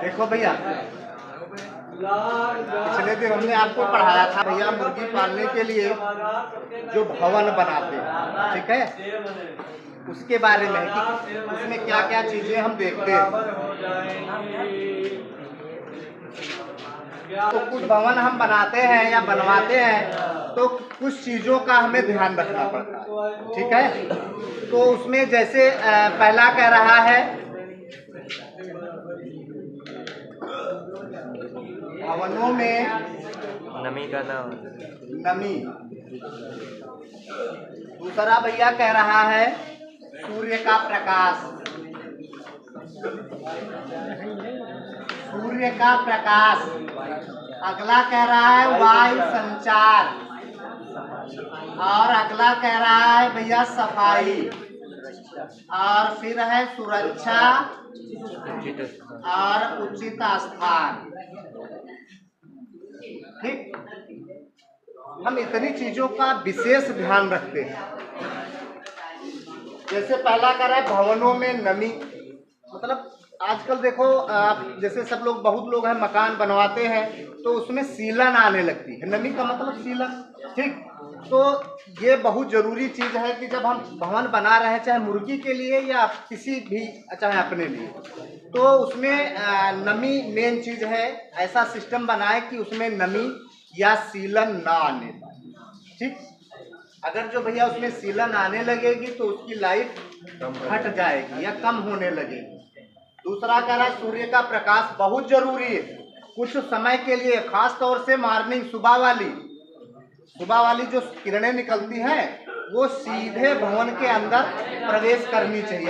देखो भैया, पिछले दिन हमने आपको पढ़ाया था भैया, मुर्गी पालने के लिए जो भवन बनाते हैं, ठीक है, उसके बारे में कि उसमें क्या क्या चीजें हम देखते हैं। तो कुछ भवन हम बनाते हैं या बनवाते हैं तो कुछ चीजों का हमें ध्यान रखना पड़ता है, ठीक है। तो उसमें जैसे पहला कह रहा है भवनों में नमी का नाम, नमी। दूसरा भैया कह रहा है सूर्य का प्रकाश, सूर्य का प्रकाश। अगला कह रहा है वायु संचार, और अगला कह रहा है भैया सफाई, और फिर है सुरक्षा और उचित स्थान। ठीक, हम इतनी चीजों का विशेष ध्यान रखते हैं। जैसे पहला कह रहा है भवनों में नमी, मतलब आजकल देखो आप जैसे सब लोग, बहुत लोग हैं मकान बनवाते हैं तो उसमें सीलन आने लगती है। नमी का मतलब सीलन, ठीक। तो ये बहुत जरूरी चीज है कि जब हम भवन बना रहे हैं, चाहे मुर्गी के लिए या किसी भी, चाहे अपने लिए, तो उसमें नमी मेन चीज है। ऐसा सिस्टम बनाए कि उसमें नमी या सीलन ना आने पाए, ठीक। अगर जो भैया उसमें सीलन आने लगेगी तो उसकी लाइफ घट जाएगी या कम होने लगेगी। दूसरा कह रहा सूर्य का प्रकाश बहुत जरूरी है कुछ समय के लिए, खास तौर से मॉर्निंग, सुबह वाली जो किरणें निकलती हैं वो सीधे भवन के अंदर प्रवेश करनी चाहिए।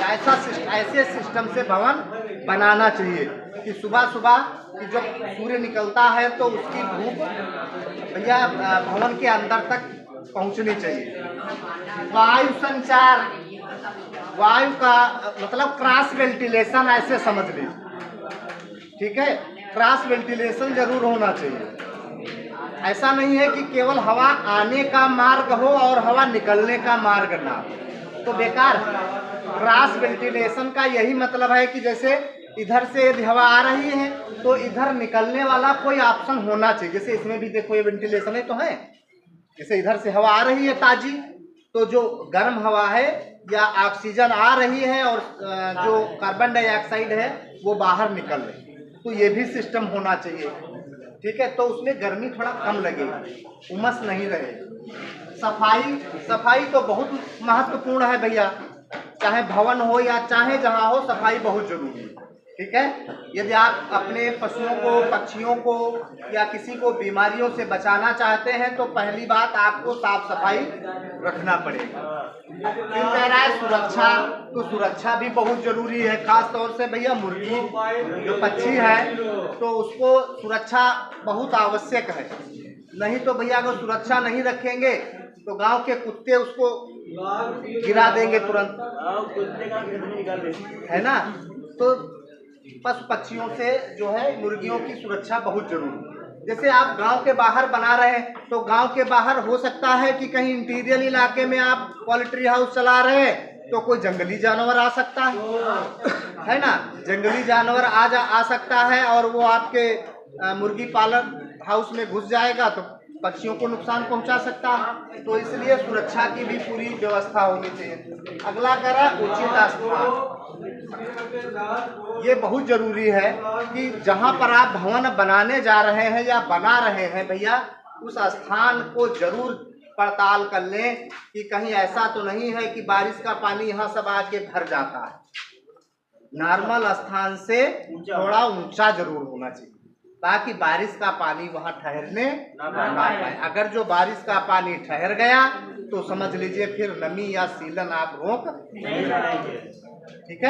ऐसे सिस्टम से भवन बनाना चाहिए कि सुबह कि जब सूर्य निकलता है तो उसकी धूप भैया भवन के अंदर तक पहुंचनी चाहिए। वायु संचार, वायु का मतलब क्रॉस वेंटिलेशन, ऐसे समझ लीजिए, ठीक है। क्रॉस वेंटिलेशन जरूर होना चाहिए। ऐसा नहीं है कि केवल हवा आने का मार्ग हो और हवा निकलने का मार्ग ना हो, तो बेकार। क्रॉस वेंटिलेशन का यही मतलब है कि जैसे इधर से यदि हवा आ रही है तो इधर निकलने वाला कोई ऑप्शन होना चाहिए। जैसे इसमें भी देखो ये वेंटिलेशन है तो है, जैसे इधर से हवा आ रही है ताजी, तो जो गर्म हवा है या ऑक्सीजन आ रही है और जो कार्बन डाइऑक्साइड है वो बाहर निकल रही है, तो ये भी सिस्टम होना चाहिए, ठीक है। तो उसमें गर्मी थोड़ा कम लगेगी, उमस नहीं रहेगी। सफाई तो बहुत महत्वपूर्ण है भैया, चाहे भवन हो या चाहे जहाँ हो, सफाई बहुत जरूरी है, ठीक है। यदि आप अपने पशुओं को, पक्षियों को या किसी को बीमारियों से बचाना चाहते हैं तो पहली बात आपको साफ सफाई रखना पड़ेगा। फिर कह रहा है सुरक्षा, तो सुरक्षा भी बहुत जरूरी है, खास तौर से भैया मुर्गी जो पक्षी है तो उसको सुरक्षा बहुत आवश्यक है। नहीं तो भैया अगर सुरक्षा नहीं रखेंगे तो गांव के कुत्ते उसको गिरा देंगे तुरंत, है ना। तो पशु पक्षियों से जो है मुर्गियों की सुरक्षा बहुत जरूरी है। जैसे आप गांव के बाहर बना रहे हैं तो गांव के बाहर हो सकता है कि कहीं इंटीरियर इलाके में आप पोल्ट्री हाउस चला रहे हैं तो कोई जंगली जानवर आ सकता है ना। जंगली जानवर आ सकता है और वो आपके मुर्गी पालन हाउस में घुस जाएगा तो पक्षियों को नुकसान पहुंचा सकता है। तो इसलिए सुरक्षा की भी पूरी व्यवस्था होनी चाहिए। अगला कह रहा है उचित स्थान, ये बहुत जरूरी है कि जहां पर आप भवन बनाने जा रहे हैं या बना रहे हैं भैया, उस स्थान को जरूर पड़ताल कर लें कि कहीं ऐसा तो नहीं है कि बारिश का पानी यहाँ सब आके भर जाता है। नॉर्मल स्थान से थोड़ा ऊंचा जरूर होना चाहिए ताकि बारिश का पानी वहां ठहरने ना पाए। अगर जो बारिश का पानी ठहर गया तो समझ लीजिए फिर नमी या सीलन आप रोक नहीं पाएंगे, ठीक है।